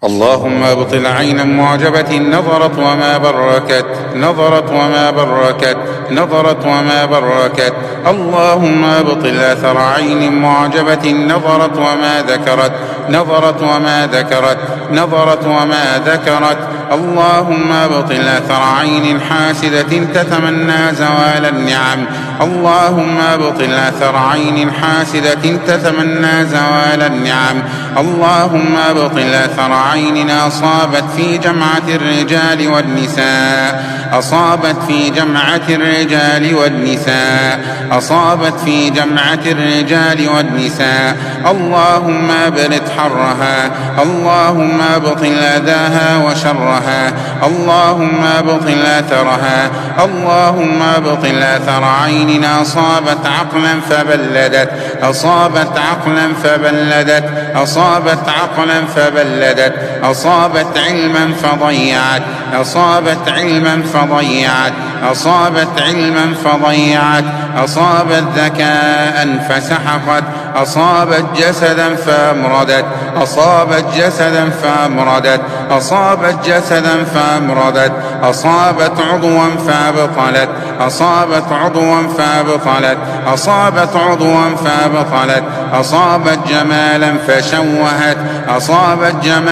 اللهم ابطل عينا معجبة نظرت وما بركت، نظرت وما بركت، نظرت وما بركت. اللهم ابطل أثر عين معجبة نظرت وما ذكرت، نظرت وما ذكرت، نظرت وما ذكرت. اللهم ابطل أثر عين حاسدة تتمنى زوال النعم. اللهم ابطل أثر عين حاسدة تتمنى زوال النعم. اللهم ابطل أثر عين أصابت في جمعة الرجال والنساء، أصابت في جمعة الرجال والنساء، أصابت في جمعة الرجال والنساء. اللهم أبرد حرها، اللهم ابطل أذاها وشرها، اللهم ابطل أثرها. اللهم ابطل أثر عين أصابت عقلا فبلدت، أصابت عقلا فبلدت، أصابت عقلا فبلدت، أصابت علما فضيعت، أصابت علما فضيعت، أصابت علما فضيعت، أصابت ذكاء فسحقت، أصابت جسدا فأمردت، أصابت جسدا فأمردت، أصابت جسدا فأمردت، أصابت عضوا فأبطلت، أصابت عضوا فأبطلت، أصابت عضوا فأبطلت، أصابت جمالا فشوهت، أصابت جمالا